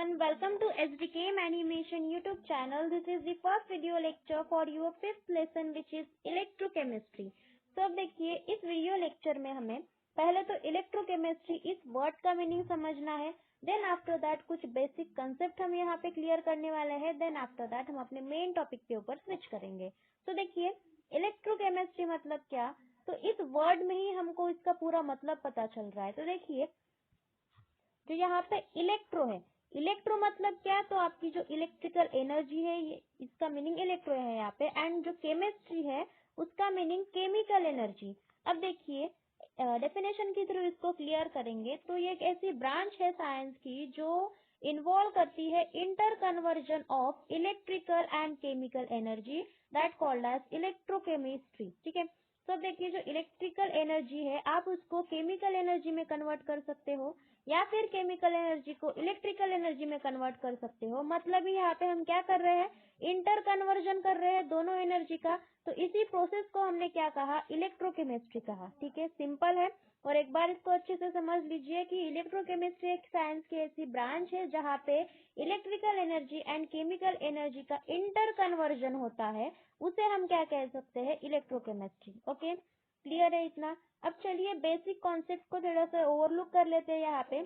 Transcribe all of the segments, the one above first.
everyone, welcome to SDKM Animation YouTube channel. This is the first video lecture for your fifth lesson which is electrochemistry. So अब देखिए इस video lecture में हमें पहले तो electrochemistry इस वर्ड का मीनिंग समझना है, देन आफ्टर दैट कुछ बेसिक कंसेप्ट हम यहाँ पे क्लियर करने वाले हैं, देन आफ्टर दैट हम अपने मेन टॉपिक के ऊपर स्विच करेंगे। तो देखिए इलेक्ट्रोकेमिस्ट्री मतलब क्या, तो इस वर्ड में ही हमको इसका पूरा मतलब पता चल रहा है। तो देखिए जो यहाँ पे इलेक्ट्रो है, इलेक्ट्रो मतलब क्या, तो आपकी जो इलेक्ट्रिकल एनर्जी है, ये इसका मीनिंग इलेक्ट्रो है यहाँ पे, एंड जो केमिस्ट्री है उसका मीनिंग केमिकल एनर्जी। अब देखिए डेफिनेशन के थ्रू इसको क्लियर करेंगे तो ये एक ऐसी ब्रांच है साइंस की जो इन्वॉल्व करती है interconversion of electrical and chemical energy that called as electrochemistry. ठीक है, तो अब देखिए जो इलेक्ट्रिकल एनर्जी है आप उसको केमिकल एनर्जी में कन्वर्ट कर सकते हो या फिर केमिकल एनर्जी को इलेक्ट्रिकल एनर्जी में कन्वर्ट कर सकते हो। मतलब यहाँ पे हम क्या कर रहे हैं, इंटर कन्वर्जन कर रहे हैं दोनों एनर्जी का। तो इसी प्रोसेस को हमने क्या कहा, इलेक्ट्रोकेमिस्ट्री कहा। ठीक है, सिंपल है। और एक बार इसको अच्छे से समझ लीजिए कि इलेक्ट्रोकेमिस्ट्री एक साइंस की ऐसी ब्रांच है जहाँ पे electrical energy and chemical energy का इंटर कन्वर्जन होता है, उसे हम क्या कह सकते हैं, इलेक्ट्रोकेमिस्ट्री। ओके, क्लियर है इतना। अब चलिए बेसिक कॉन्सेप्ट को थोड़ा सा ओवरलुक कर लेते हैं। यहाँ पे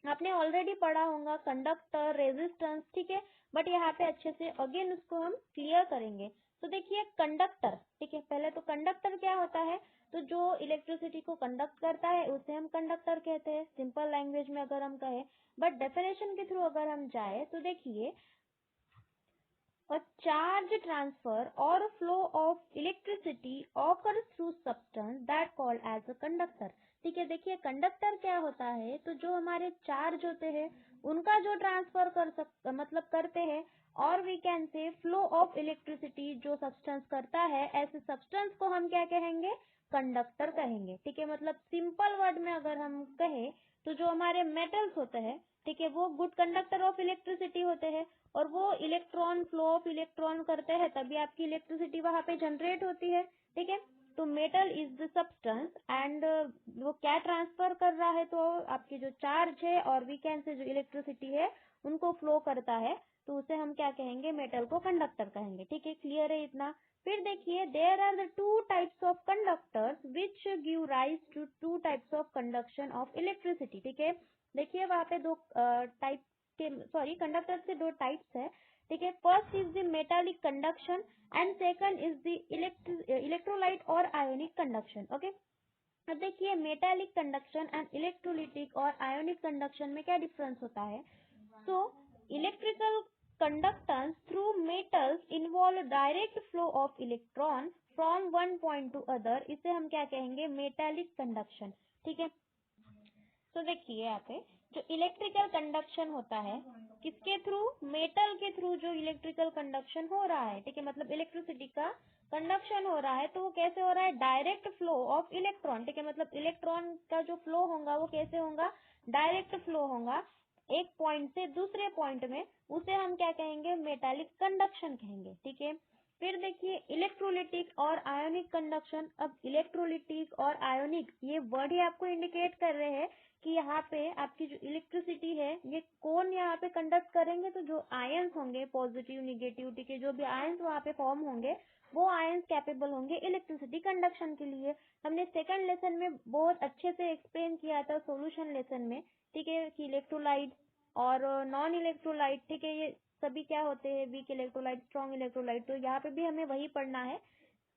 आपने ऑलरेडी पढ़ा होगा कंडक्टर, रेजिस्टेंस, ठीक है, बट यहाँ पे अच्छे से अगेन उसको हम क्लियर करेंगे। तो देखिए कंडक्टर, ठीक है, पहले तो कंडक्टर क्या होता है, तो जो इलेक्ट्रिसिटी को कंडक्ट करता है उसे हम कंडक्टर कहते हैं, सिंपल लैंग्वेज में अगर हम कहें। बट डेफिनेशन के थ्रू अगर हम जाए तो देखिए a charge transfer or flow of electricity occurs through substance that called as a conductor। ठीक है, देखिए कंडक्टर क्या होता है, तो जो हमारे चार्ज होते हैं उनका जो ट्रांसफर मतलब करते हैं, और we can say flow of electricity जो सब्सटेंस करता है, ऐसे सब्सटेंस को हम क्या कहेंगे, कंडक्टर कहेंगे। ठीक है, मतलब सिंपल वर्ड में अगर हम कहें तो जो हमारे मेटल्स होते हैं, ठीक है, वो गुड कंडक्टर ऑफ इलेक्ट्रिसिटी होते हैं और वो इलेक्ट्रॉन फ्लो ऑफ इलेक्ट्रॉन करते हैं, तभी आपकी इलेक्ट्रिसिटी वहां पे जनरेट होती है। ठीक है, तो metal is the substance and वो क्या ट्रांसफर कर रहा है, तो आपकी जो चार्ज है और वीकेंड से जो इलेक्ट्रिसिटी है उनको फ्लो करता है, तो उसे हम क्या कहेंगे, मेटल को कंडक्टर कहेंगे। ठीक है, क्लियर है इतना। फिर देखिए there are the two types of conductors which give rise to two types of conduction of electricity. ठीक है, देखिए वहां पे दो टाइप के, सॉरी, कंडक्टर से दो टाइप्स है। ठीक है, first is the metallic conduction and second is the electrolyte और आयोनिक कंडक्शन। ओके, अब देखिए मेटालिक कंडक्शन एंड इलेक्ट्रोलिटिक और आयोनिक कंडक्शन में क्या डिफरेंस होता है। So electrical conductance through metals involve direct flow of electron from one point two other, इसे हम क्या कहेंगे, मेटालिक कंडक्शन। ठीक है, तो देखिए यहाँ पे जो इलेक्ट्रिकल कंडक्शन होता है किसके थ्रू, मेटल के थ्रू जो इलेक्ट्रिकल कंडक्शन हो रहा है। ठीक है, मतलब इलेक्ट्रिसिटी का कंडक्शन हो रहा है, तो वो कैसे हो रहा है, डायरेक्ट फ्लो ऑफ इलेक्ट्रॉन। ठीक है, मतलब इलेक्ट्रॉन का जो फ्लो होगा वो कैसे होगा, डायरेक्ट फ्लो होगा एक पॉइंट से दूसरे पॉइंट में, उसे हम क्या कहेंगे, मेटालिक कंडक्शन कहेंगे। ठीक है, फिर देखिए इलेक्ट्रोलिटिक और आयोनिक कंडक्शन। अब इलेक्ट्रोलिटिक और आयोनिक ये वर्ड ही आपको इंडिकेट कर रहे हैं कि यहाँ पे आपकी जो इलेक्ट्रिसिटी है ये कौन यहाँ पे कंडक्ट करेंगे, तो जो आयंस होंगे पॉजिटिव निगेटिव, ठीक है, जो भी आयंस वहाँ पे फॉर्म होंगे वो आयंस कैपेबल होंगे इलेक्ट्रिसिटी कंडक्शन के लिए। हमने सेकंड लेसन में बहुत अच्छे से एक्सप्लेन किया था सॉल्यूशन लेसन में, ठीक है, कि इलेक्ट्रोलाइट और नॉन इलेक्ट्रोलाइट, ठीक है, ये सभी क्या होते हैं, वीक इलेक्ट्रोलाइट, स्ट्रॉन्ग इलेक्ट्रोलाइट। तो यहाँ पे भी हमें वही पढ़ना है,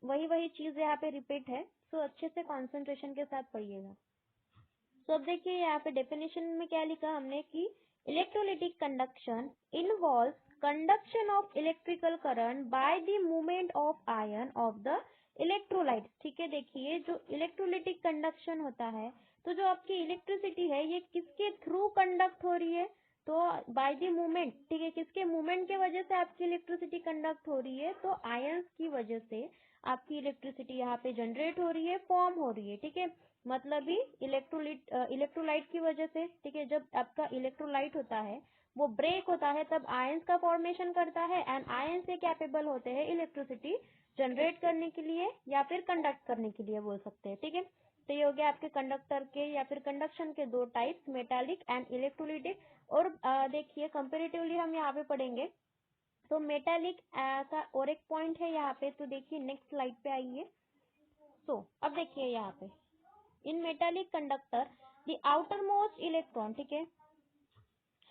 वही चीज यहाँ पे रिपीट है, तो अच्छे से कॉन्सेंट्रेशन के साथ पढ़िएगा। तो अब देखिए यहाँ पे डेफिनेशन में क्या लिखा हमने कि electrolytic conduction involve conduction of electrical current by the movement of ion of the electrolyte. ठीक है, देखिए जो इलेक्ट्रोलिटिक कंडक्शन होता है, तो जो आपकी इलेक्ट्रिसिटी है ये किसके थ्रू कंडक्ट हो रही है, तो बाय द मूवमेंट। ठीक है, किसके मूवमेंट के वजह से आपकी इलेक्ट्रिसिटी कंडक्ट हो रही है, तो आयंस की वजह से आपकी इलेक्ट्रिसिटी यहाँ पे जनरेट हो रही है, फॉर्म हो रही है। ठीक है, मतलब ही इलेक्ट्रोलाइट की वजह से। ठीक है, जब आपका इलेक्ट्रोलाइट होता है वो ब्रेक होता है तब आयंस का फॉर्मेशन करता है एंड आयंस से कैपेबल होते हैं इलेक्ट्रिसिटी जनरेट करने के लिए या फिर कंडक्ट करने के लिए बोल सकते हैं, ठीक है। तो ये हो गया आपके कंडक्टर के या फिर कंडक्शन के दो टाइप्स, मेटालिक एंड इलेक्ट्रोलाइटिक। और देखिए कंपेरेटिवली हम यहाँ पे पढ़ेंगे तो मेटालिक का और एक पॉइंट है यहाँ पे, तो देखिए नेक्स्ट स्लाइड पे आइए। तो अब देखिए यहाँ पे in metallic conductor the outermost electron, ठीक है,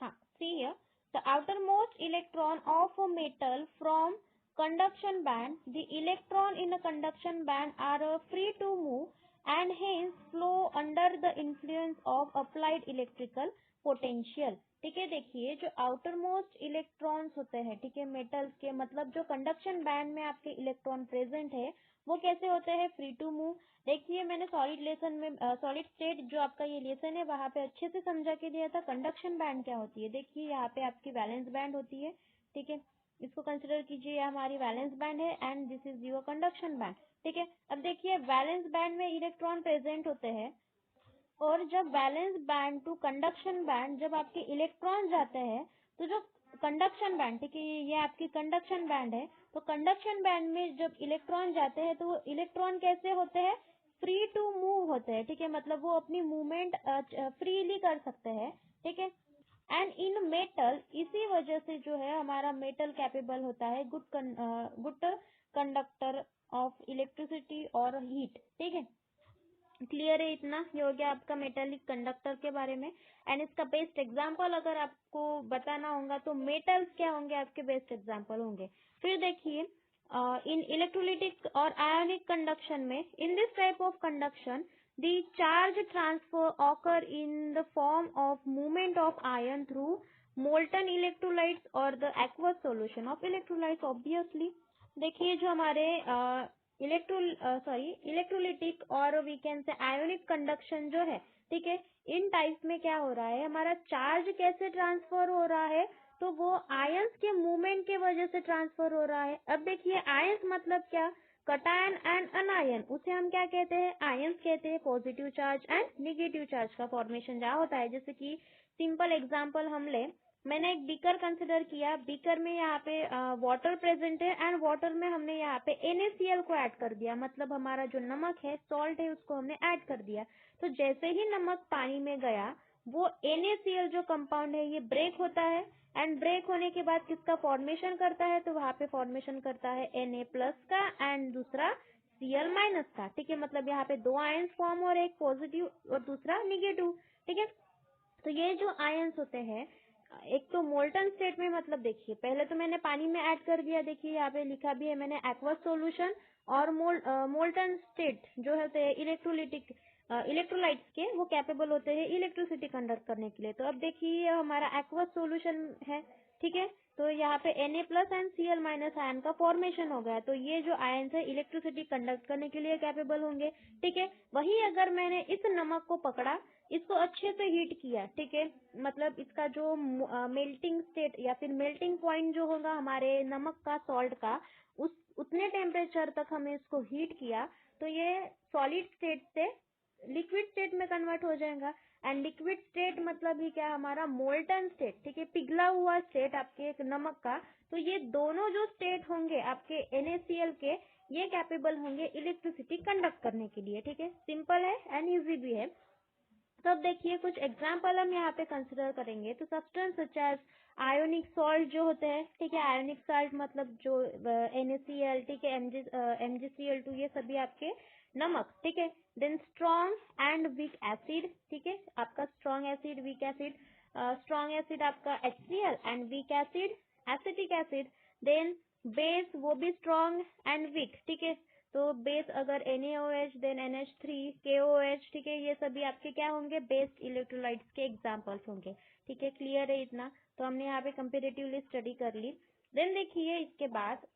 हाँ, see here the outermost electron of a metal from conduction band, the electron in a conduction band are free to move and hence flow under the influence of applied electrical potential, ठीक है। देखिए जो outer most electrons होते हैं, ठीक है, metals के, मतलब जो कंडक्शन बैंड में आपके इलेक्ट्रॉन प्रेजेंट है वो कैसे होते हैं, फ्री टू मूव। देखिए मैंने सॉलिड लेसन में सॉलिड स्टेट जो आपका ये लेसन है वहां पे अच्छे से समझा के दिया था कंडक्शन बैंड क्या होती है। देखिए यहाँ पे आपकी वैलेंस बैंड होती है, ठीक है, इसको कंसिडर कीजिए, ये हमारी वैलेंस बैंड है and this is your conduction band, ठीक है। अब देखिए वैलेंस बैंड में इलेक्ट्रॉन प्रेजेंट होते हैं और जब valence band to conduction band जब आपके इलेक्ट्रॉन जाते हैं तो जो कंडक्शन बैंड, ठीक है, ये आपकी कंडक्शन बैंड है, तो कंडक्शन बैंड में जब इलेक्ट्रॉन जाते हैं तो वो इलेक्ट्रॉन कैसे होते हैं, फ्री टू मूव होते हैं, ठीक है, मतलब वो अपनी मूवमेंट फ्रीली कर सकते हैं, ठीक है। एंड इन मेटल इसी वजह से जो है हमारा मेटल कैपेबल होता है गुड कंडक्टर ऑफ इलेक्ट्रिसिटी और हीट, ठीक है। क्लियर है इतना, ये हो गया आपका मेटालिक कंडक्टर के बारे में। एंड इसका बेस्ट एग्जांपल अगर आपको बताना होगा तो मेटल्स क्या होंगे आपके बेस्ट एग्जांपल होंगे। फिर देखिए इन इलेक्ट्रोलिटिक और आयोनिक कंडक्शन में, in this type of conduction the charge transfer occur in the form of movement of ion through molten electrolytes और the aqueous solution of electrolytes obviously. देखिए जो हमारे electrolytic और we can say ionic conduction जो है, ठीक है, इन types में क्या हो रहा है, हमारा चार्ज कैसे ट्रांसफर हो रहा है, तो वो आयंस के मूवमेंट के वजह से ट्रांसफर हो रहा है। अब देखिए आयंस मतलब क्या, कटायन एंड अनायन, उसे हम क्या कहते हैं, आयंस कहते हैं। Positive charge and negative charge का फॉर्मेशन जहाँ होता है, जैसे कि सिंपल एग्जांपल हम ले, मैंने एक बीकर कंसिडर किया, बीकर में यहाँ पे वाटर प्रेजेंट है एंड वाटर में हमने यहाँ पे NaCl को ऐड कर दिया, मतलब हमारा जो नमक है, सॉल्ट है, उसको हमने ऐड कर दिया। तो जैसे ही नमक पानी में गया वो NaCl जो कंपाउंड है ये ब्रेक होता है एंड ब्रेक होने के बाद किसका फॉर्मेशन करता है, तो वहां पे फॉर्मेशन करता है Na प्लस का एंड दूसरा Cl माइनस का, ठीक है, मतलब यहाँ पे दो आयंस फॉर्म और एक पॉजिटिव और दूसरा निगेटिव, ठीक है। तो ये जो आयंस होते हैं एक तो मोल्टन स्टेट में, मतलब देखिए पहले तो मैंने पानी में ऐड कर दिया, देखिए यहाँ पे लिखा भी है मैंने एक्वस सॉल्यूशन, और मोल्टन स्टेट जो होते हैं इलेक्ट्रोलिटिक इलेक्ट्रोलाइट्स के, वो कैपेबल होते हैं इलेक्ट्रिसिटी कंडक्ट करने के लिए। तो अब देखिए ये हमारा एक्वस सॉल्यूशन है, ठीक है, तो यहाँ पे Na plus and Cl minus ion का फॉर्मेशन हो गया, तो ये जो आयन है इलेक्ट्रिसिटी कंडक्ट करने के लिए कैपेबल होंगे, ठीक है। वही अगर मैंने इस नमक को पकड़ा, इसको अच्छे से हीट किया, ठीक है, मतलब इसका जो मेल्टिंग स्टेट या फिर मेल्टिंग पॉइंट जो होगा हमारे नमक का, सॉल्ट का, उतने टेम्परेचर तक हमें इसको हीट किया, तो ये सॉलिड स्टेट से लिक्विड स्टेट में कन्वर्ट हो जाएगा। एंड लिक्विड स्टेट मतलब ही क्या, हमारा मोल्टन स्टेट, ठीक है, पिघला हुआ स्टेट आपके एक नमक का। तो ये दोनों जो स्टेट होंगे आपके NaCl के, ये कैपेबल होंगे इलेक्ट्रिसिटी कंडक्ट करने के लिए, ठीक है, सिंपल है एंड इजी भी है। तो अब देखिए कुछ एग्जाम्पल हम यहाँ पे कंसिडर करेंगे। तो substance such as ionic salt जो होते हैं, ठीक है, आयोनिक सॉल्ट मतलब जो NaCl, ठीक है, MgCl2, ये सभी आपके नमक, ठीक है। Then strong and weak acid, ठीक है, आपका strong acid, weak acid, strong acid आपका HCl and weak acid acetic acid. Then base, वो भी स्ट्रॉन्ग एंड वीक, ठीक है, तो बेस अगर NaOH देन NH3 KOH, ठीक है, ये सभी आपके क्या होंगे, बेस्ड इलेक्ट्रोलाइट्स के एग्जांपल्स होंगे, ठीक है। क्लियर है इतना, तो हमने यहाँ पे कंपेरेटिवली स्टडी कर ली। देन देखिए इसके बाद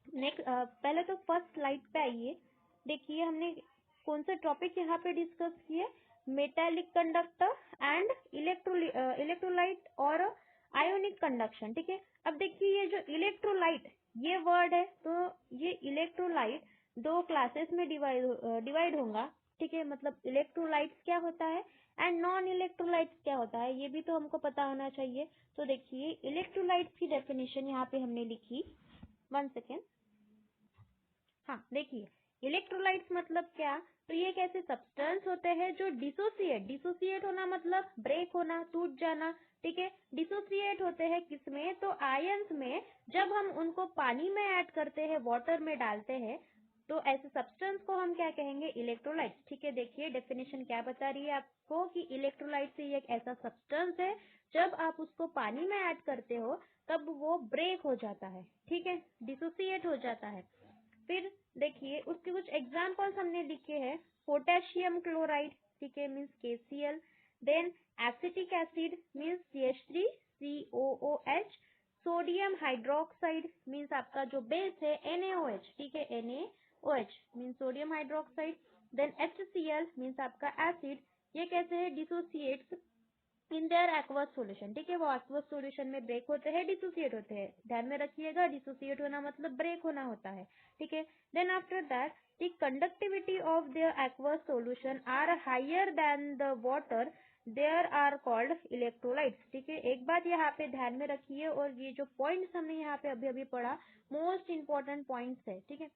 नेक्स्ट पहले तो फर्स्ट स्लाइड पे आइए, देखिए हमने कौन से टॉपिक यहाँ पे डिस्कस किए, मेटालिक कंडक्टर एंड इलेक्ट्रोलाइट और आयोनिक कंडक्शन, ठीक है। अब देखिए ये जो इलेक्ट्रोलाइट ये वर्ड है, तो ये इलेक्ट्रोलाइट दो क्लासेस में डिवाइड होगा, ठीक है, मतलब इलेक्ट्रोलाइट्स क्या होता है एंड नॉन इलेक्ट्रोलाइट्स क्या होता है, ये भी तो हमको पता होना चाहिए। तो देखिए इलेक्ट्रोलाइट्स की डेफिनेशन यहाँ पे हमने लिखी, 1 सेकेंड। हाँ देखिए, इलेक्ट्रोलाइट्स मतलब क्या, तो ये एक ऐसे सब्सटेंस होते हैं जो डिसोसिएट होना मतलब ब्रेक होना, टूट जाना, ठीक है। डिसोसिएट होते हैं किसमें, तो आयंस में। जब हम उनको पानी में ऐड करते हैं, वाटर में डालते हैं, तो ऐसे सब्सटेंस को हम क्या कहेंगे, इलेक्ट्रोलाइट्स, ठीक है। देखिए डेफिनेशन क्या बता रही है आपको कि इलेक्ट्रोलाइट्स एक ऐसा सब्सटेंस है, जब आप उसको पानी में ऐड करते हो तब वो ब्रेक हो जाता है, ठीक है, डिसोसिएट हो जाता है। फिर देखिए उसके कुछ एग्जाम्पल्स हमने लिखे हैं। पोटेशियम क्लोराइड, ठीक है, means KCl। Then acetic acid means CH3COOH। Sodium hydroxide means आपका जो बेस है NaOH, ठीक है, NaOH means sodium hydroxide. Then HCl means आपका एसिड। ये कैसे है, dissociates in their aqueous solution, ठीक है, वो एक्वस सॉल्यूशन में ब्रेक होते हैं, डिसोसिएट होते हैं। ध्यान में रखिएगा, डिसोसिएट होना मतलब ब्रेक होना होता है, ठीक है। Then after that the conductivity of their aqueous solution are higher than the water, there are called electrolytes, ठीक है। एक बात यहाँ पे ध्यान में रखिए, और ये जो पॉइंट्स हमने यहाँ पे अभी अभी पढ़ा, मोस्ट इंपॉर्टेंट पॉइंट्स है, ठीक है।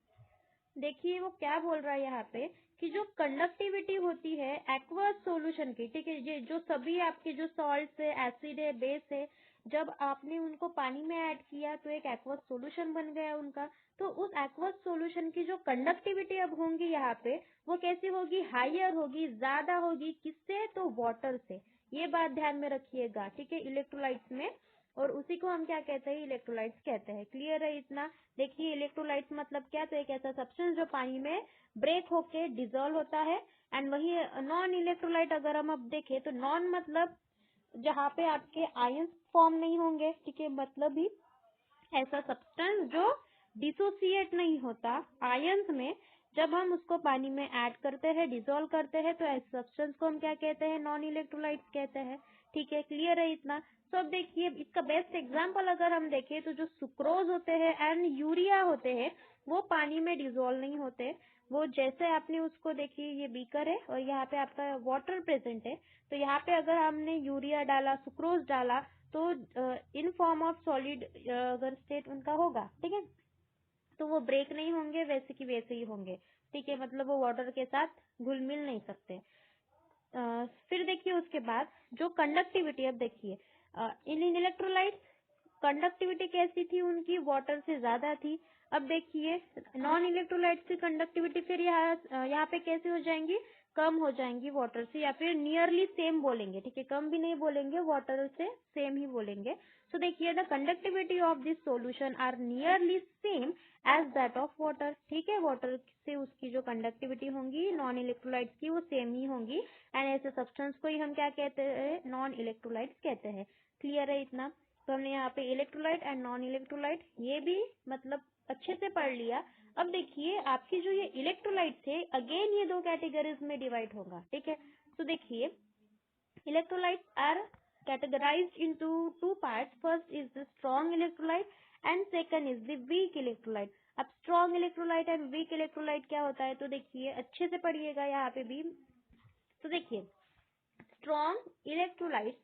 देखिए वो क्या बोल रहा है यहाँ पे कि जो कंडक्टिविटी होती है एक्वस सॉल्यूशन की, ठीक है, ये जो सभी आपके जो सॉल्ट है, एसिड है, बेस है, जब आपने उनको पानी में ऐड किया तो एक एक्वस सॉल्यूशन बन गया उनका। तो उस एक्वस सॉल्यूशन की जो कंडक्टिविटी अब होंगी यहाँ पे, वो कैसी होगी, हायर होगी, ज्यादा होगी, किससे, तो वाटर से। ये बात ध्यान में रखिएगा, ठीक है, इलेक्ट्रोलाइट्स में। और उसी को हम क्या कहते हैं, इलेक्ट्रोलाइट्स कहते हैं। क्लियर है इतना। देखिए इलेक्ट्रोलाइट्स मतलब क्या, तो एक ऐसा सब्सटेंस जो पानी में ब्रेक होके डिजोल्व होता है। एंड वही नॉन इलेक्ट्रोलाइट अगर हम अब देखें तो नॉन मतलब जहाँ पे आपके आयंस फॉर्म नहीं होंगे, ठीक है, मतलब भी ऐसा सब्सटेंस जो डिसोसिएट नहीं होता आयंस में, जब हम उसको पानी में ऐड करते हैं, डिसॉल्व करते हैं, तो ऐसे सब्सटेंस को हम क्या कहते हैं, नॉन इलेक्ट्रोलाइट्स कहते हैं, ठीक है। क्लियर है इतना। तो अब देखिए इसका बेस्ट एग्जांपल अगर हम देखें तो जो सुक्रोज होते हैं एंड यूरिया होते हैं, वो पानी में डिसॉल्व नहीं होते। वो जैसे आपने उसको देखिए, ये बीकर है और यहाँ पे आपका वाटर प्रेजेंट है, तो यहाँ पे अगर हमने यूरिया डाला, सुक्रोज डाला, तो इन फॉर्म ऑफ सॉलिड अगर स्टेट उनका होगा, ठीक है, तो वो ब्रेक नहीं होंगे, वैसे की वैसे ही होंगे, ठीक है, मतलब वो वाटर के साथ घुल मिल नहीं सकते। फिर देखिए उसके बाद जो कंडक्टिविटी, अब देखिए इन इलेक्ट्रोलाइट कंडक्टिविटी कैसी थी उनकी, वाटर से ज्यादा थी। अब देखिए नॉन इलेक्ट्रोलाइट्स की कंडक्टिविटी फिर यहाँ पे कैसे हो जाएंगी, कम हो जाएंगी वाटर से, या फिर नियरली सेम बोलेंगे, ठीक है, कम भी नहीं बोलेंगे, वाटर से सेम ही बोलेंगे। सो देखिए the conductivity of this solution are nearly same as that of water, ठीक है, वाटर से उसकी जो कंडक्टिविटी होंगी नॉन इलेक्ट्रोलाइट्स की वो सेम ही होंगी। एंड ऐसे सब्सटेंस को ही हम क्या कहते हैं, नॉन इलेक्ट्रोलाइट्स कहते हैं। क्लियर है इतना। तो हमने यहाँ पे इलेक्ट्रोलाइट एंड नॉन इलेक्ट्रोलाइट ये भी मतलब अच्छे से पढ़ लिया। अब देखिए आपकी जो ये इलेक्ट्रोलाइट है, अगेन ये दो कैटेगरीज में डिवाइड होगा, ठीक है। तो देखिए electrolytes are categorized into two parts. First is the strong electrolyte and second is the weak electrolyte. अब strong electrolyte and weak electrolyte क्या होता है, तो देखिए अच्छे से पढ़िएगा यहाँ पे भी। तो देखिए strong electrolytes,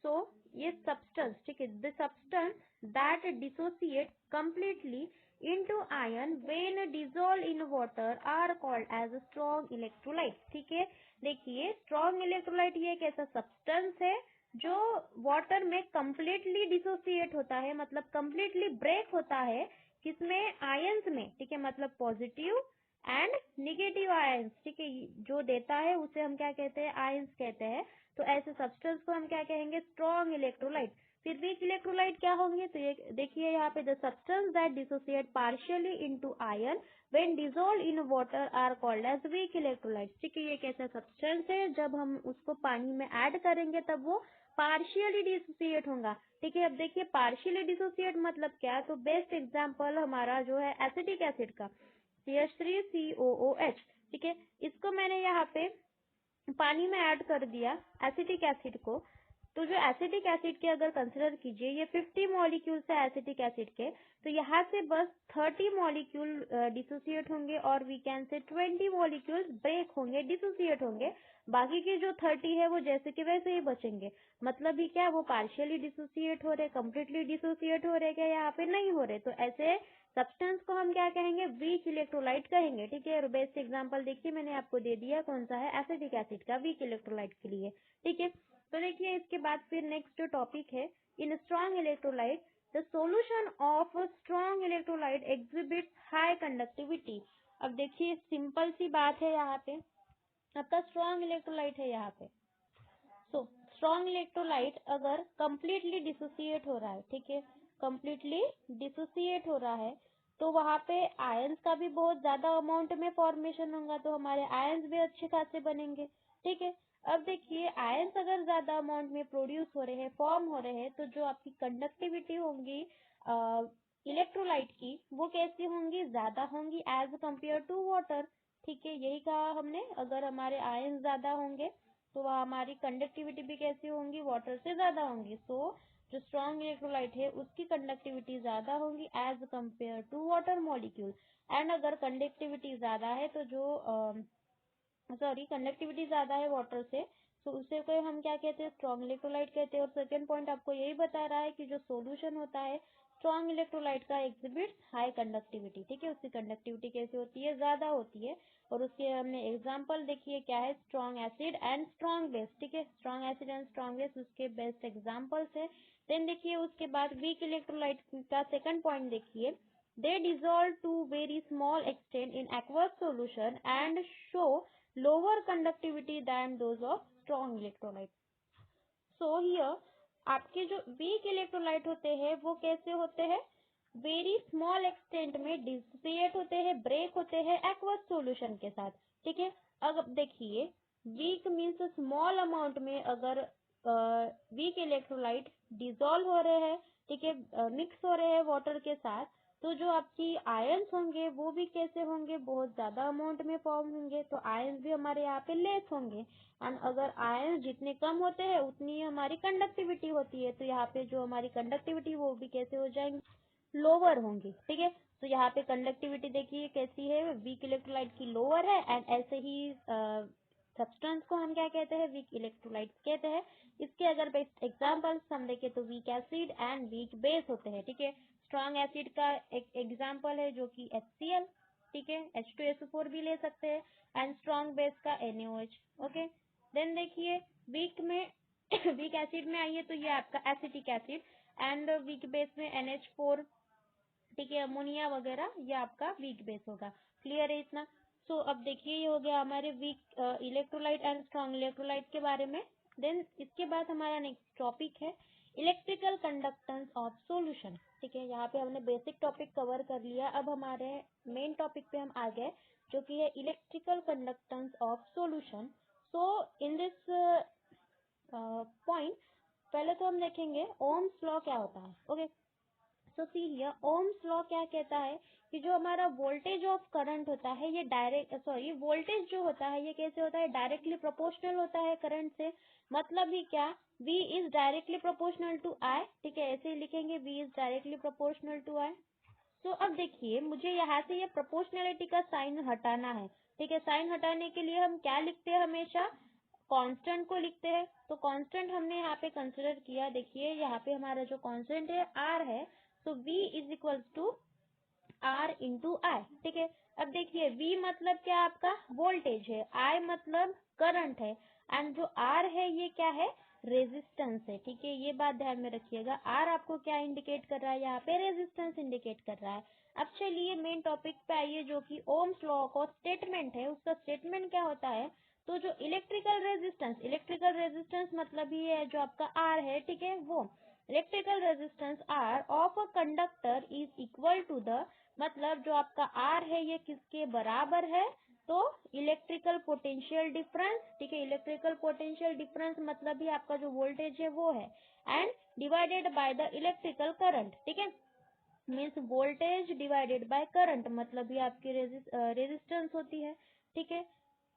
so ये substance, ठीक है, the substance that dissociate completely into ion when dissolved in water are called as a strong electrolyte, ठीक है। देखिए strong electrolyte ये एक ऐसा substance है जो वाटर में completely dissociate होता है, मतलब completely break होता है, किसमें, आयंस में, ठीक है, मतलब पॉजिटिव एंड निगेटिव आयंस, ठीक है, जो देता है उसे हम क्या कहते हैं, आयंस कहते हैं। तो ऐसे सब्सटेंस को हम क्या कहेंगे, स्ट्रॉन्ग इलेक्ट्रोलाइट। फिर वीक इलेक्ट्रोलाइट क्या होंगे, तो ये देखिए यहाँ पे the substance that dissociate partially into ion when dissolve in water are called as weak electrolyte, ठीक है। ये एक ऐसा सब्सटेंस है जब हम उसको पानी में ऐड करेंगे तब वो पार्शियली डिसोसिएट होगा, ठीक है। अब देखिए पार्शियली डिसोसिएट मतलब क्या, तो बेस्ट एग्जाम्पल हमारा जो है एसिटिक एसिड का, CH3COOH, ठीक है। इसको मैंने यहाँ पे पानी में ऐड कर दिया एसिटिक एसिड को, तो जो एसिटिक एसिड के अगर कंसिडर कीजिए ये 50 मॉलिक्यूल्स है एसिटिक एसिड के, तो यहाँ से बस 30 मॉलिक्यूल डिसोसिएट होंगे और वी कैन से 20 मॉलिक्यूल्स ब्रेक होंगे, डिसोसिएट होंगे। बाकी के जो 30 है वो जैसे कि वैसे ही बचेंगे। मतलब ही क्या, वो पार्शियली डिसोसिएट हो रहे, कम्प्लीटली डिसोसिएट हो रहे क्या, यहाँ पे नहीं हो रहे। तो ऐसे सब्सटेंस को हम क्या कहेंगे, वीक इलेक्ट्रोलाइट कहेंगे, ठीक है। और बेस्ट एग्जांपल देखिए मैंने आपको दे दिया, कौन सा है, एसिटिक एसिड का वीक इलेक्ट्रोलाइट के लिए, ठीक है। तो देखिए इसके बाद फिर नेक्स्ट टॉपिक है इन strong electrolyte the solution of strong electrolyte exhibits high conductivity. अब देखिए सिंपल सी बात है, यहाँ पे आपका स्ट्रॉन्ग इलेक्ट्रोलाइट है यहाँ पे। सो स्ट्रॉन्ग इलेक्ट्रोलाइट अगर कंप्लीटली डिसोसिएट हो रहा है, ठीक है, कंप्लीटली डिसोसिएट हो रहा है, तो वहां पे आयंस का भी बहुत ज्यादा अमाउंट में फॉर्मेशन होगा, तो हमारे आयंस भी अच्छे खासे बनेंगे, ठीक है। अब देखिए आयंस अगर ज्यादा अमाउंट में प्रोड्यूस हो रहे हैं, फॉर्म हो रहे हैं, तो जो आपकी कंडक्टिविटी होंगी इलेक्ट्रोलाइट की, वो कैसी होंगी, ज्यादा होंगी एज कम्पेयर टू वाटर, ठीक है। यही कहा हमने, अगर हमारे आयंस ज्यादा होंगे तो वह हमारी कंडक्टिविटी भी कैसी होंगी, वाटर से ज्यादा होंगी। सो जो स्ट्रॉन्ग इलेक्ट्रोलाइट है उसकी कंडक्टिविटी ज्यादा होगी as compare to water molecule. And अगर कंडक्टिविटी ज्यादा है तो जो कंडक्टिविटी ज्यादा है वाटर से, तो उसे को हम क्या कहते हैं, स्ट्रॉन्ग इलेक्ट्रोलाइट कहते हैं। और सेकंड पॉइंट आपको यही बता रहा है कि जो सॉल्यूशन होता है स्ट्रॉन्ग इलेक्ट्रोलाइट का एग्जिबिट्स हाई कंडक्टिविटी, ठीक है, उसकी कंडक्टिविटी कैसी होती है, ज्यादा होती है। और उसके हमने एग्जांपल देखिए क्या है, strong acid and strong base, ठीक है, strong acid and strong base उसके बेस्ट एग्जांपल्स है। देन देखिए उसके बाद वीक इलेक्ट्रोलाइट का सेकंड पॉइंट देखिए, they dissolve to very small extent in aqueous solution and show lower conductivity than those of strong electrolyte. So here आपके जो weak electrolyte होते हैं वो कैसे होते हैं, वेरी स्मॉल एक्सटेंट में डिसोसिएट होते हैं, ब्रेक होते हैं एक्वस सॉल्यूशन के साथ, ठीक है। अब देखिए वीक मीन्स स्मॉल अमाउंट में अगर वीक इलेक्ट्रोलाइट डिसॉल्व हो रहे हैं, ठीक है, मिक्स हो रहे हैं वाटर के साथ, तो जो आपकी आयंस होंगे वो भी कैसे होंगे, बहुत ज्यादा अमाउंट में फॉर्म होंगे, तो आयंस भी हमारे यहाँ पे लेस होंगे। एंड अगर आयंस जितने कम होते हैं उतनी ही हमारी कंडक्टिविटी होती है, तो यहाँ पे जो हमारी कंडक्टिविटी वो भी कैसे हो जाएंगी, लोअर होंगी, ठीक है। तो यहाँ पे कंडक्टिविटी देखिए कैसी है, वीक इलेक्ट्रोलाइट की लोअर है। एंड ऐसे ही सब्सटेंस को हम क्या कहते हैं, वीक इलेक्ट्रोलाइट कहते हैं। इसके अगर बेस्ट एग्जांपल्स हम देखें तो weak acid and weak base होते हैं, ठीक है। स्ट्रॉन्ग एसिड का एक एग्जांपल है जो कि HCl, ठीक है, H2SO4 भी ले सकते हैं। एंड स्ट्रॉन्ग बेस का NaOH, ओके। देन देखिए वीक में वीक एसिड में आइए तो ये आपका acetic acid, and weak base में NH4, ठीक है, अमोनिया वगैरह, ये आपका वीक बेस होगा। क्लियर है इतना। सो अब देखिए ये हो गया हमारे weak electrolyte and strong electrolyte के बारे में। देन इसके बाद हमारा नेक्स्ट टॉपिक है इलेक्ट्रिकल कंडक्टेंस ऑफ सॉल्यूशन, ठीक है। यहाँ पे हमने बेसिक टॉपिक कवर कर लिया, अब हमारे मेन टॉपिक पे हम आ गए जो कि है electrical conductance of solution. So in this point पहले तो हम देखेंगे ओम्स लॉ क्या होता है, okay. So see here Ohm's law क्या कहता है कि जो हमारा वोल्टेज ऑफ करंट होता है ये वोल्टेज जो होता है ये कैसे होता है, डायरेक्टली प्रोपोर्शनल होता है करंट से। मतलब ही क्या, V is directly proportional to I, ठीक है, ऐसे ही लिखेंगे V is directly proportional to I। तो अब देखिए मुझे यहाँ से ये प्रोपोर्शनलिटी का साइन हटाना है, ठीक है। साइन हटाने के लिए हम क्या लिखते हैं, हमेशा कांस्टेंट को लिखते हैं। तो कांस्टेंट हमने यहाँ पे कंसिडर किया, देखिए यहाँ पे हमारा जो कांस्टेंट है R है, तो V is equal to R into I, ठीक है। अब देखिए V मतलब क्या, आपका वोल्टेज है, I मतलब करंट है, एंड जो R है ये क्या है, रेजिस्टेंस है, ठीक है। ये बात ध्यान में रखिएगा, R आपको क्या इंडिकेट कर रहा है, यहाँ पे रेजिस्टेंस इंडिकेट कर रहा है। अब चलिए मेन टॉपिक पे आइए जो कि ओम्स लॉ का स्टेटमेंट है, उसका स्टेटमेंट क्या होता है। तो जो इलेक्ट्रिकल रेजिस्टेंस मतलब ही है जो आपका R है, ठीक है, वो electrical resistance R of a conductor is equal to the, मतलब जो आपका R है ये किसके बराबर है, तो इलेक्ट्रिकल पोटेंशियल डिफरेंस, ठीक है। इलेक्ट्रिकल पोटेंशियल डिफरेंस मतलब ही आपका जो वोल्टेज है वो है, and divided by the electrical current, ठीक है। Means voltage divided by current मतलब ये आपकी रेजिस्टेंस होती है, ठीक है।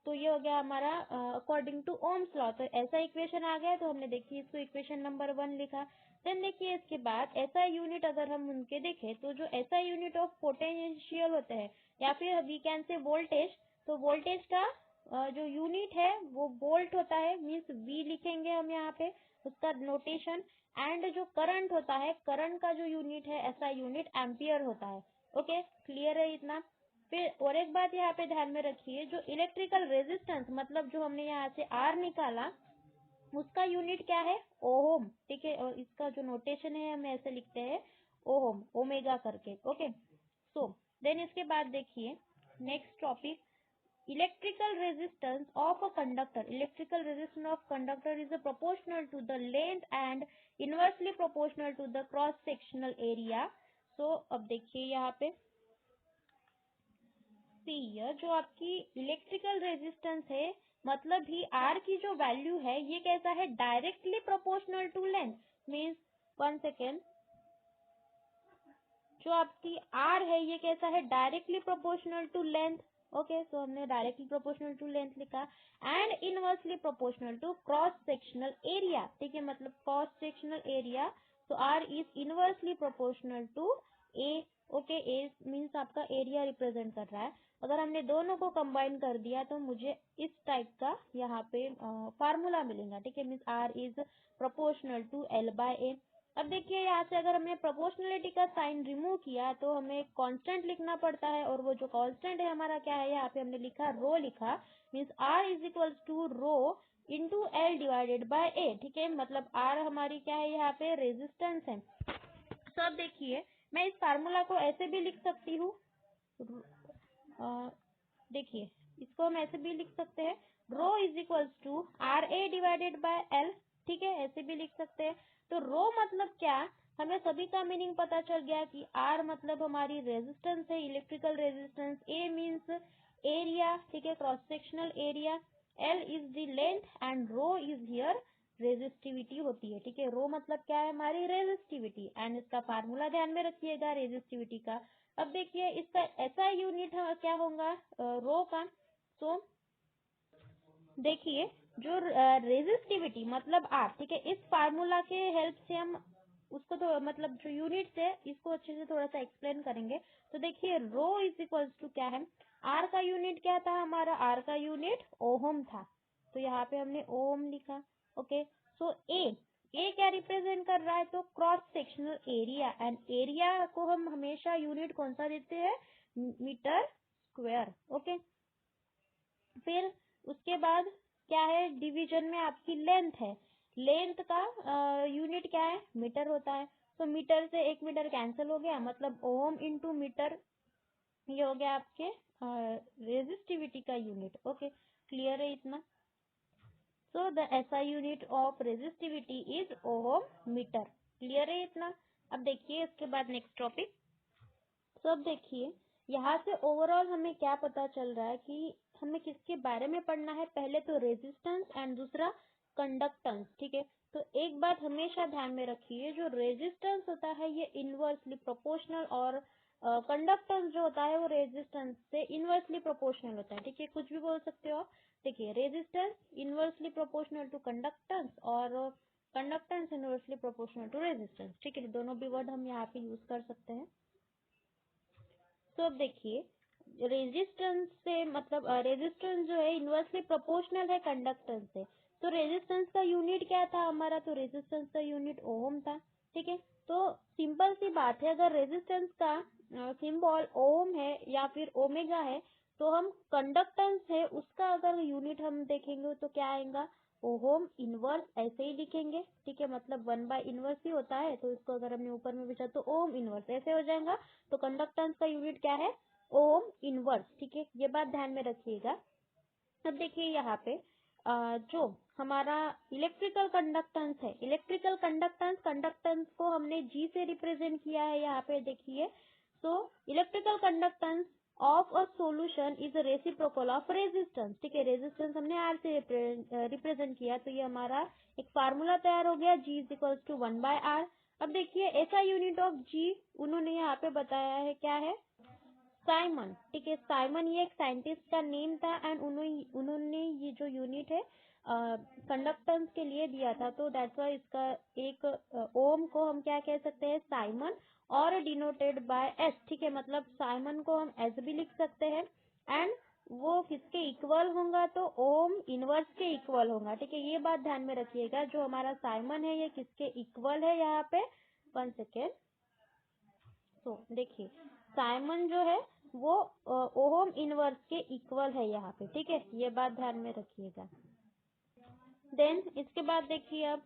तो ये हो गया हमारा अकॉर्डिंग टू ओम्स लॉ। तो ऐसा इक्वेशन आ गया, तो हमने देखिए इसको इक्वेशन नंबर 1 लिखा। देन देखिए इसके बाद SI यूनिट अगर हम उनके देखें तो जो SI यूनिट ऑफ पोटेंशियल होते हैं या फिर वी कैन से वोल्टेज, तो वोल्टेज का जो यूनिट है वो वोल्ट होता है, मीन्स V लिखेंगे हम यहाँ पे उसका नोटेशन। एंड जो करंट होता है, करंट का जो यूनिट है SI यूनिट एम्पियर होता है, ओके, क्लियर है इतना। फिर और एक बात यहाँ पे ध्यान में रखिए, जो इलेक्ट्रिकल रेजिस्टेंस मतलब जो हमने यहाँ से आर निकाला उसका यूनिट क्या है, ओम, ठीक है। और इसका जो नोटेशन है हम ऐसे लिखते हैं ओम, ओमेगा करके। ओके, सो देन इसके बाद देखिए next topic, electrical resistance of a conductor. Electrical resistance of conductor is proportional to the length and inversely proportional to the cross sectional area. So अब देखिए यहाँ पे सी, जो आपकी इलेक्ट्रिकल रेजिस्टेंस है मतलब ही आर की जो वैल्यू है ये कैसा है, directly proportional to length. Means 1 second, जो आपकी आर है ये कैसा है, directly proportional to length. Okay, so हमने डायरेक्टली प्रोपोर्शनल टू लेंथ लिखा। And inversely proportional to cross sectional area, ठीक है, मतलब क्रॉस सेक्शनल एरिया। तो R is inversely proportional to A. Okay, A means आपका एरिया रिप्रेजेंट कर रहा है। अगर हमने दोनों को कंबाइन कर दिया तो मुझे इस टाइप का यहाँ पे फार्मूला मिलेगा, ठीक है। Means R is proportional to L by A. अब देखिए यहाँ से अगर हमने प्रोपोर्शनलिटी का साइन रिमूव किया तो हमें कांस्टेंट लिखना पड़ता है, और वो जो कांस्टेंट है हमारा क्या है, यहाँ पे हमने लिखा रो लिखा। Means R is equals to rho into L divided by A, ठीक है। मतलब आर हमारी क्या है यहाँ पे, रेजिस्टेंस है। तो अब देखिए मैं इस फार्मूला को ऐसे भी लिख सकती हूँ, देखिए इसको हम ऐसे भी लिख सकते हैं, rho is equals to R A divided by L, ठीक है, ऐसे भी लिख सकते हैं। तो रो मतलब क्या, हमें सभी का मीनिंग पता चल गया कि आर मतलब हमारी रेजिस्टेंस है, electrical resistance, A means area, ठीक है, cross sectional area, L is the length and rho is here resistivity होती है, ठीक है। रो मतलब क्या है, हमारी रेजिस्टिविटी, एंड इसका फार्मूला ध्यान में रखिएगा रेजिस्टिविटी का। अब देखिए इसका ऐसा यूनिट क्या होगा रो का। तो देखिए जो रेजिस्टिविटी मतलब आर, ठीक है, इस फार्मूला के हेल्प से हम उसको तो मतलब जो यूनिट्स है इसको अच्छे से थोड़ा सा एक्सप्लेन करेंगे। तो देखिए रो इज इक्वल्स टू क्या है, आर का यूनिट क्या था हमारा, आर का यूनिट ओम था, तो यहाँ पे हमने ओम लिखा। ओके, सो ए क्या रिप्रेजेंट कर रहा है, तो cross sectional area, and area को हम हमेशा यूनिट कौन सा देते हैं, मीटर स्क्वायर। ओके, फिर उसके बाद क्या है, डिवीजन में आपकी लेंथ है, लेंथ का यूनिट क्या है, मीटर होता है। तो मीटर से 1 मीटर कैंसिल हो गया, मतलब ओम इंटू मीटर, ये हो गया आपके रेजिस्टिविटी का यूनिट। ओके, क्लियर है इतना। So the SI unit of resistivity is ohm metre, clear है इतना। अब देखिए इसके बाद नेक्स्ट टॉपिक। तो अब देखिए यहाँ से ओवरऑल हमें क्या पता चल रहा है कि हमें किसके बारे में पढ़ना है, पहले तो रेजिस्टेंस एंड दूसरा कंडक्टेंस, ठीक है। तो एक बात हमेशा ध्यान में रखिए, जो रेजिस्टेंस होता है ये इनवर्सली प्रोपोर्शनल, और कंडक्टेंस जो होता है वो रेजिस्टेंस से इनवर्सली प्रोपोर्शनल होता है, ठीक है, कुछ भी बोल सकते हो। देखिए resistance inversely proportional to conductance, और conductance inversely proportional to resistance, ठीक है, दोनों भी वर्ड हम यहाँ पे यूज कर सकते हैं। तो अब देखिए रेजिस्टेंस से मतलब रेजिस्टेंस जो है इनवर्सली प्रोपोर्शनल है कंडक्टेंस से। तो रेजिस्टेंस का यूनिट क्या था हमारा, तो रेजिस्टेंस का यूनिट ओम था, ठीक है। तो सिंपल सी बात है, अगर रेजिस्टेंस का सिंबल ओम है या फिर ओमेगा है, तो हम कंडक्टेंस है उसका अगर यूनिट हम देखेंगे तो क्या आएगा, ओम इनवर्स, ऐसे ही लिखेंगे, ठीक है, मतलब 1/इनवर्स ही होता है, तो इसको अगर हमने ऊपर में बिछा तो ओम इनवर्स ऐसे हो जाएगा। तो कंडक्टेंस का यूनिट क्या है, ओम इनवर्स, ठीक है, ये बात ध्यान में रखिएगा। अब देखिए यहाँ पे जो हमारा इलेक्ट्रिकल कंडक्टेंस है, इलेक्ट्रिकल कंडक्टेंस, कंडक्टेंस को हमने जी से रिप्रेजेंट किया है यहाँ पे देखिए। So electrical conductance of a solution is reciprocal of resistance, ठीक है, रेजिस्टेंस हमने आर से रिप्रेजेंट किया, तो ये हमारा एक फार्मूला तैयार हो गया, जी इज इक्वल्स टू 1/r। अब देखिए ऐसा यूनिट ऑफ जी उन्होंने यहाँ पे बताया है, क्या है, साइमन, ठीक है, साइमन ये एक साइंटिस्ट का नेम था, एंड उन्होंने ये जो यूनिट है कंडक्टेंस के लिए दिया था, तो दैट्स वाई इसका एक ओम को हम क्या कह सकते हैं, साइमन, और डिनोटेड बाय एस, ठीक है, मतलब साइमन को हम एस भी लिख सकते हैं, एंड वो किसके इक्वल होगा, तो ओम इनवर्स के इक्वल होगा, ठीक है, ये बात ध्यान में रखिएगा, जो हमारा साइमन है ये किसके इक्वल है यहाँ पे। 1 सेकेंड। तो देखिए साइमन जो है वो ओहम इनवर्स के इक्वल है यहाँ पे, ठीक है, ये बात ध्यान में रखिएगा। देन इसके बाद देखिए अब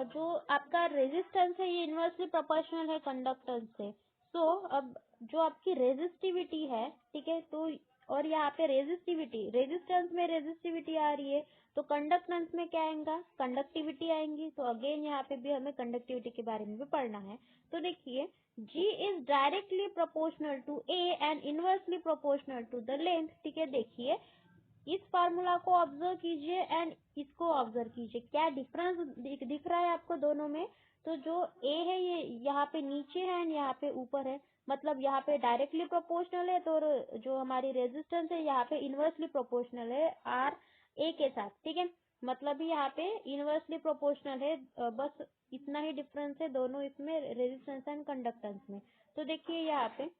जो आपका रेजिस्टेंस है ये इनवर्सली प्रोपोर्शनल है कंडक्टेंस से। सो अब जो आपकी रेजिस्टिविटी है, ठीक है, तो और यहाँ पे रेजिस्टिविटी, रेजिस्टेंस में रेजिस्टिविटी आ रही है तो कंडक्टेंस में क्या आएगा, कंडक्टिविटी आएंगी। तो अगेन यहाँ पे भी हमें कंडक्टिविटी के बारे में भी पढ़ना है। तो देखिए G is directly proportional to A and inversely proportional to the length, ठीक है। देखिए इस फार्मूला को ऑब्जर्व कीजिए एंड इसको ऑब्जर्व कीजिए, क्या डिफरेंस दिख रहा है आपको दोनों में। तो जो ए है ये यहाँ पे नीचे है एंड यहाँ पे ऊपर है, मतलब यहाँ पे डायरेक्टली प्रोपोर्शनल है, तो जो हमारी रेजिस्टेंस है यहाँ पे इनवर्सली प्रोपोर्शनल है आर ए के साथ, ठीक है। मतलब यहाँ पे इनवर्सली प्रोपोर्शनल है, बस इतना ही डिफरेंस है दोनों इसमें, रेजिस्टेंस एंड कंडक्टेंस में। तो देखिए यहाँ पे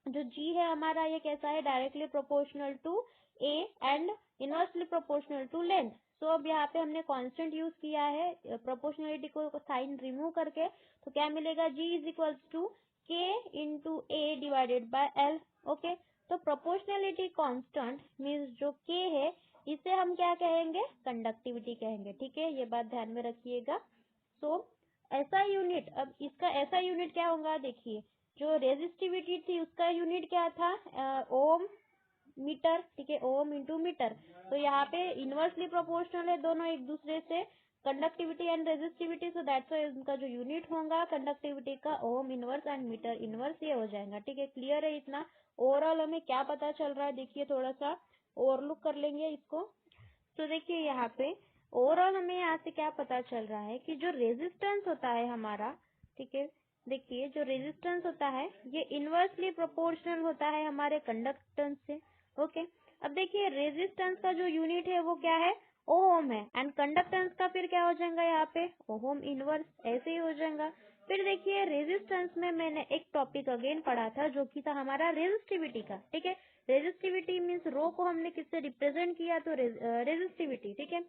जो G है हमारा ये कैसा है, directly proportional to A and inversely proportional to length. So अब यहाँ पे हमने कांस्टेंट यूज किया है प्रोपोर्शनलिटी को साइन रिमूव करके, तो क्या मिलेगा, G is equals to K into A divided by L। Okay, तो प्रोपोर्शनलिटी कांस्टेंट मीन्स जो K है इसे हम क्या कहेंगे, कंडक्टिविटी कहेंगे, ठीक है, ये बात ध्यान में रखिएगा। सो ऐसा यूनिट, अब इसका ऐसा यूनिट क्या होगा, देखिए जो रेजिस्टिविटी थी उसका यूनिट क्या था, ओम मीटर, ठीक है, ओम इंटू मीटर। तो यहाँ पे इनवर्सली प्रोपोर्शनल है दोनों एक दूसरे से, conductivity and resistivity, so that's why उनका जो यूनिट होगा कंडक्टिविटी का ohm inverse and metre inverse ये हो जाएगा, ठीक है। क्लियर है इतना। ओवरऑल हमें क्या पता चल रहा है, देखिए थोड़ा सा ओवरलुक कर लेंगे इसको। तो देखिए यहाँ पे ओवरऑल हमें यहाँ से क्या पता चल रहा है कि जो रेजिस्टेंस होता है हमारा, ठीक है, देखिए जो रेजिस्टेंस होता है ये इनवर्सली प्रोपोर्शनल होता है हमारे कंडक्टेंस से। ओके, अब देखिए रेजिस्टेंस का जो यूनिट है वो क्या है, ओम है, एंड कंडक्टेंस का फिर क्या हो जाएगा यहाँ पे, ओम इनवर्स, ऐसे ही हो जाएगा। फिर देखिए रेजिस्टेंस में मैंने एक टॉपिक अगेन पढ़ा था जो कि था हमारा रेजिस्टिविटी का, ठीक है। रेजिस्टिविटी मीन्स रो को हमने किससे रिप्रेजेंट किया, तो रेजिस्टिविटी, ठीक है।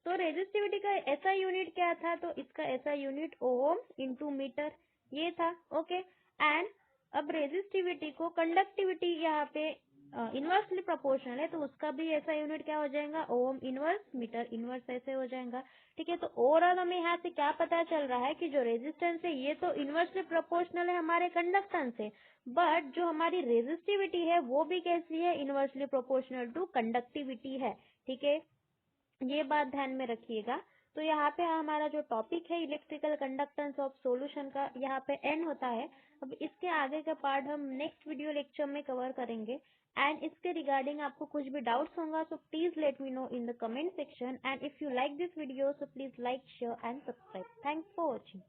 तो रेजिस्टिविटी का ऐसा यूनिट क्या था, तो इसका ऐसा यूनिट ओम इंटू मीटर ये था। ओके, एंड अब रेजिस्टिविटी को कंडक्टिविटी यहाँ पे इनवर्सली प्रोपोर्शनल है तो उसका भी ऐसा यूनिट क्या हो जाएगा, ओम इनवर्स मीटर इनवर्स, ऐसे हो जाएगा, ठीक है। तो ओवरऑल हमें यहाँ से क्या पता चल रहा है कि जो रेजिस्टेंस है ये तो इनवर्सली प्रोपोर्शनल है हमारे कंडक्टेंस से, बट जो हमारी रेजिस्टिविटी है वो भी कैसी है, इनवर्सली प्रोपोर्शनल टू कंडक्टिविटी है, ठीक है, ये बात ध्यान में रखिएगा। तो यहाँ पे हमारा जो टॉपिक है इलेक्ट्रिकल कंडक्टेंस ऑफ सॉल्यूशन का यहाँ पे एंड होता है। अब इसके आगे का पार्ट हम नेक्स्ट वीडियो लेक्चर में कवर करेंगे, एंड इसके रिगार्डिंग आपको कुछ भी डाउट्स होगा so please let me know in the comment section, and if you like this video so please like share and subscribe. Thanks for watching.